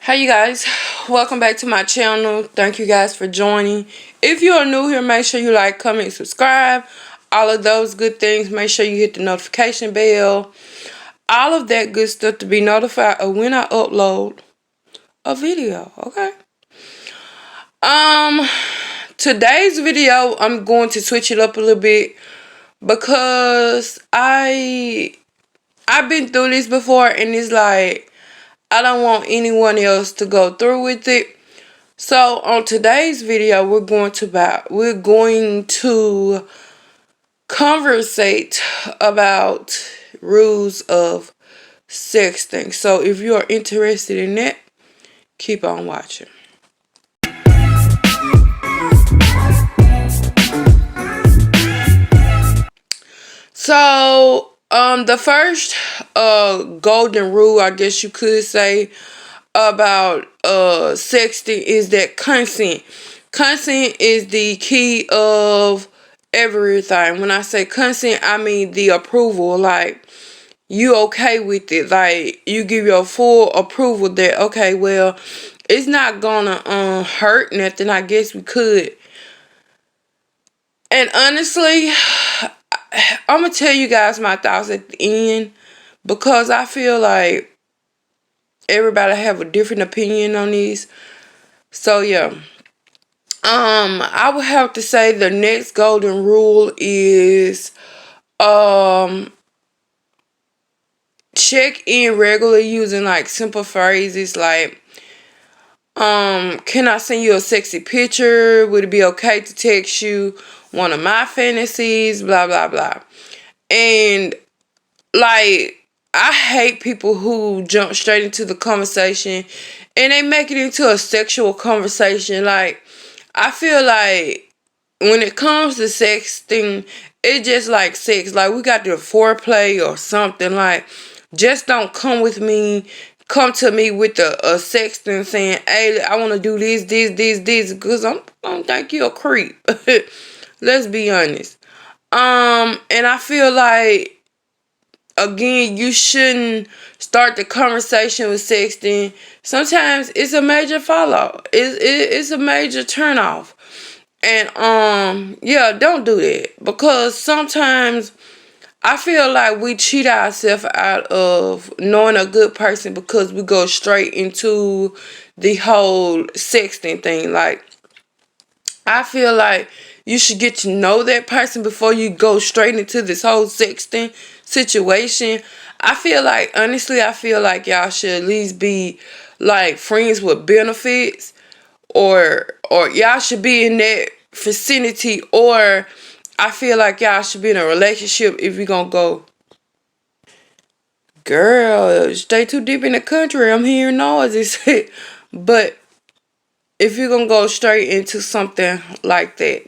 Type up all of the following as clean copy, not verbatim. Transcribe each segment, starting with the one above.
Hey you guys, welcome back to my channel. Thank you guys for joining. If you are new here, make sure you like, comment, subscribe. All of those good things. Make sure you hit the notification bell. All of that good stuff to be notified of when I upload a video, okay? Today's video, I'm going to switch it up a little bit because I've been through this before and it's like I don't want anyone else to go through with it. So on today's video, we're going to conversate about rules of sexting. So if you are interested in that, keep on watching. So the first golden rule, I guess you could say, about sexting is that consent. Consent is the key of everything. When I say consent, I mean the approval. Like, you okay with it. Like, you give your full approval that, okay, well, it's not gonna hurt nothing. I guess we could. And honestly, I'm gonna tell you guys my thoughts at the end, because I feel like everybody have a different opinion on these. So yeah. I would have to say the next golden rule is check in regularly using like simple phrases like can I send you a sexy picture? Would it be okay to text you one of my fantasies? Blah blah blah. And like, I hate people who jump straight into the conversation and they make it into a sexual conversation. Like, I feel like when it comes to sexting, it's just like sex. Like, we got the foreplay or something. Like, just don't come come to me with a sexting saying, hey, I want to do this, because I don't think you're a creep. Let's be honest. And I feel like, again, you shouldn't start the conversation with sexting. Sometimes it's a major fallout. It's a major turnoff. And yeah, don't do that, because sometimes I feel like we cheat ourselves out of knowing a good person because we go straight into the whole sexting thing. Like, I feel like you should get to know that person before you go straight into this whole sexting situation. Honestly, I feel like y'all should at least be like friends with benefits, or y'all should be in that vicinity, or I feel like y'all should be in a relationship if you're gonna go. Girl, stay too deep in the country. I'm hearing noises. But if you're gonna go straight into something like that.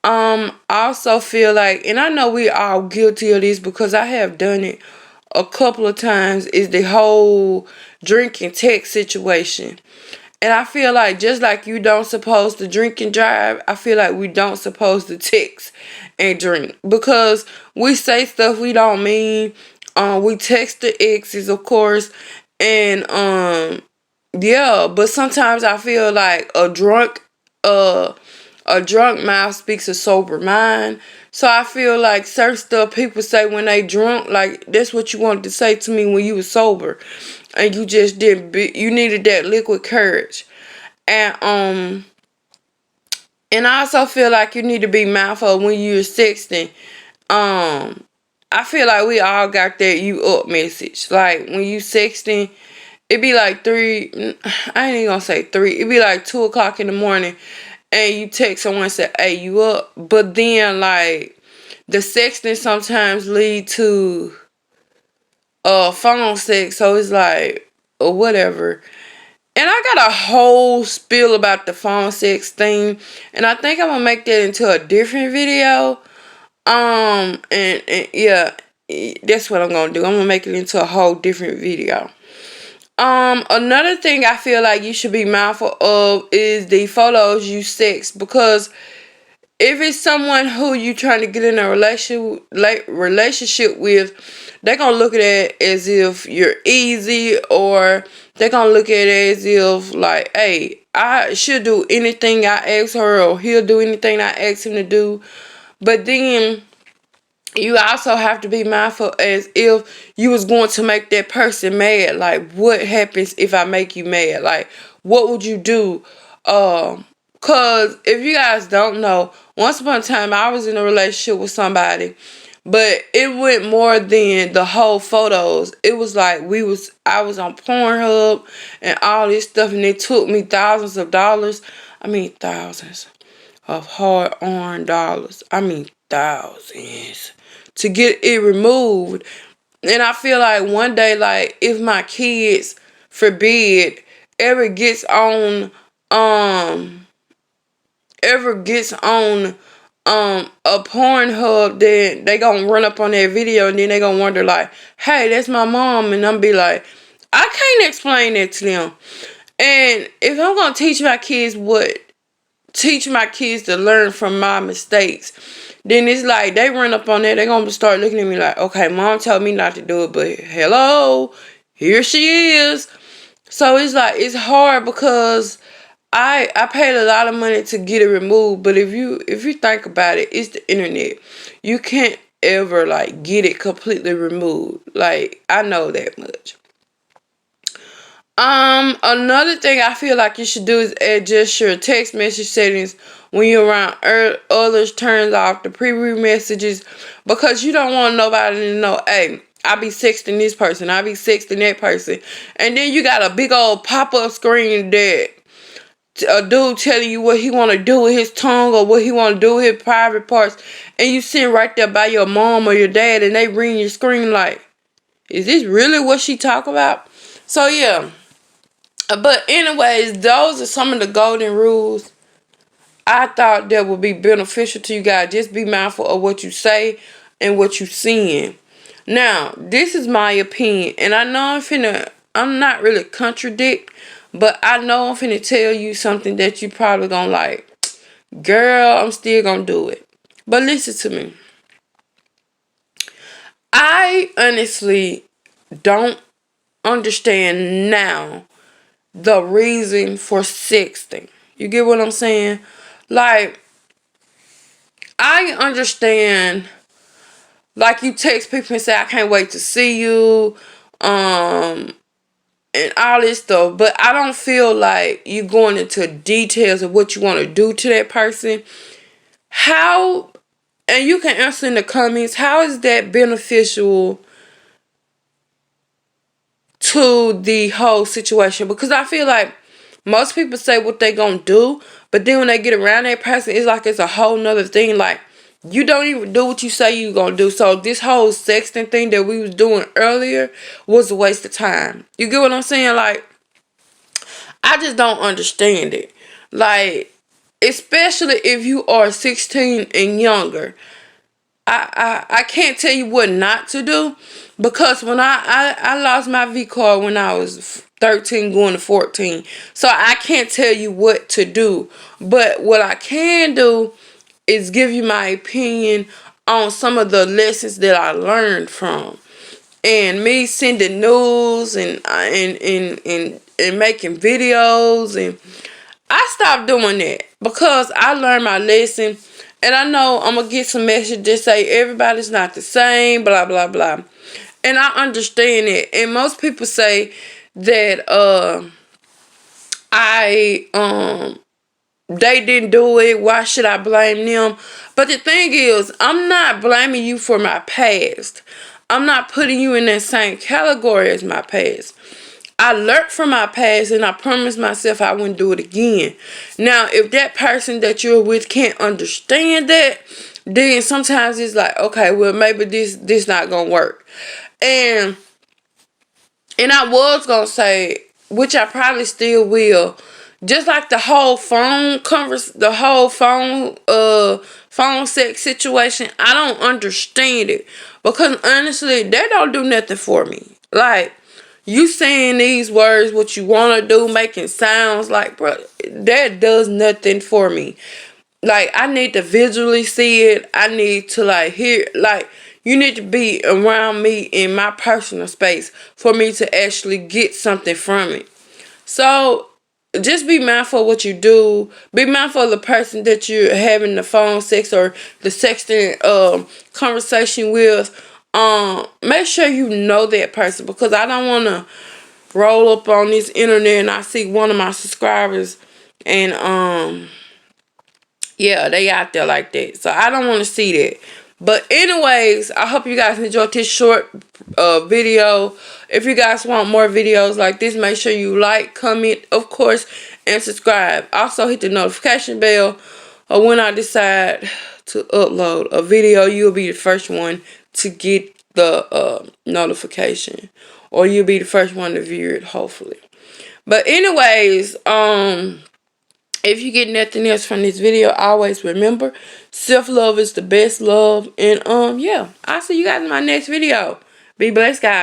I also feel like, and I know we all guilty of this because I have done it a couple of times, is the whole drink and text situation. And I feel like just like you don't supposed to drink and drive, I feel like we don't supposed to text and drink, because we say stuff we don't mean. We text the exes, of course, and yeah, but sometimes I feel like a drunk mouth speaks a sober mind. So I feel like certain stuff people say when they drunk, like, that's what you wanted to say to me when you were sober, and you just didn't. You needed that liquid courage, and I also feel like you need to be mindful when you're sexting. I feel like we all got that you up message. Like, when you sexting, it be like 3, I ain't even gonna say 3, it be like 2 o'clock in the morning, and you text someone and say, hey, you up? But then, like, the sexting sometimes lead to phone sex, so it's like, or whatever. And I got a whole spiel about the phone sex thing, and I think I'm gonna make that into a different video. And yeah, that's what I'm gonna do. I'm gonna make it into a whole different video. Another thing I feel like you should be mindful of is the photos you sex, because if it's someone who you trying to get in a relationship with, they're gonna look at it as if you're easy, or they're gonna look at it as if like, hey, I should do anything I ask her, or he'll do anything I ask him to do. But then you also have to be mindful as if you was going to make that person mad. Like, what happens if I make you mad? Like, what would you do? Cause if you guys don't know, once upon a time I was in a relationship with somebody, but it went more than the whole photos. It was like I was on Pornhub and all this stuff, and it took me thousands of dollars. I mean thousands of hard-earned dollars. I mean thousands to get it removed. And I feel like one day, like, if my kids, forbid, ever gets on um a Pornhub, then they gonna run up on that video, and then they gonna wonder like, hey, that's my mom, and I'm be like, I can't explain that to them. And if I'm gonna teach my kids to learn from my mistakes, then it's like they run up on that, they're gonna start looking at me like, okay, mom told me not to do it, but hello, here she is. So it's like, it's hard because I paid a lot of money to get it removed, but if you think about it, it's the internet. You can't ever like get it completely removed. Like, I know that much. Another thing I feel like you should do is adjust your text message settings when you're around others. Turns off the preview messages, because you don't want nobody to know, hey, I be sexting this person, I be sexting that person. And then you got a big old pop-up screen that a dude telling you what he want to do with his tongue, or what he want to do with his private parts, and you sitting right there by your mom or your dad, and they reading your screen like, is this really what she talk about? So yeah. But anyways, those are some of the golden rules I thought that would be beneficial to you guys. Just be mindful of what you say and what you seeing. Now, this is my opinion, and I know I'm not really contradict, but I know I'm finna tell you something that you probably gonna like. Girl, I'm still gonna do it. But listen to me. I honestly don't understand now the reason for sexting. You get what I'm saying? Like, I understand, like, you text people and say, I can't wait to see you, and all this stuff, but I don't feel like you going into details of what you want to do to that person. How, and you can answer in the comments, how is that beneficial to the whole situation? Because I feel like most people say what they gonna do, but then when they get around that person, it's like it's a whole nother thing. Like, you don't even do what you say you gonna do. So this whole sexting thing that we was doing earlier was a waste of time. You get what I'm saying? Like, I just don't understand it. Like, especially if you are 16 and younger. I can't tell you what not to do, because when I lost my V card when I was 13 going to 14. So I can't tell you what to do. But what I can do is give you my opinion on some of the lessons that I learned from. And me sending news and making videos, and I stopped doing that because I learned my lesson. And I know I'm going to get some message that say everybody's not the same, blah, blah, blah. And I understand it. And most people say that they didn't do it. Why should I blame them? But the thing is, I'm not blaming you for my past. I'm not putting you in that same category as my past. I learned from my past, and I promised myself I wouldn't do it again. Now, if that person that you're with can't understand that, then sometimes it's like, okay, well, maybe this not gonna work. And I was gonna say, which I probably still will, just like the whole phone sex situation, I don't understand it, because honestly, that don't do nothing for me. Like, you saying these words, what you want to do, making sounds, like, bro, that does nothing for me. Like, I need to visually see it. I need to, like, hear, like, You need to be around me in my personal space for me to actually get something from it. So just be mindful of what you do. Be mindful of the person that you're having the phone sex or the sexting conversation with. Make sure you know that person, because I don't want to roll up on this internet and I see one of my subscribers and yeah, they out there like that. So I don't want to see that. But anyways, I hope you guys enjoyed this short video. If you guys want more videos like this, make sure you like, comment, of course, and subscribe. Also, hit the notification bell, or when I decide to upload a video, you'll be the first one to get the notification, or you'll be the first one to view it, hopefully. But anyways, if you get nothing else from this video, always remember, self-love is the best love. And yeah, I'll see you guys in my next video. Be blessed, guys.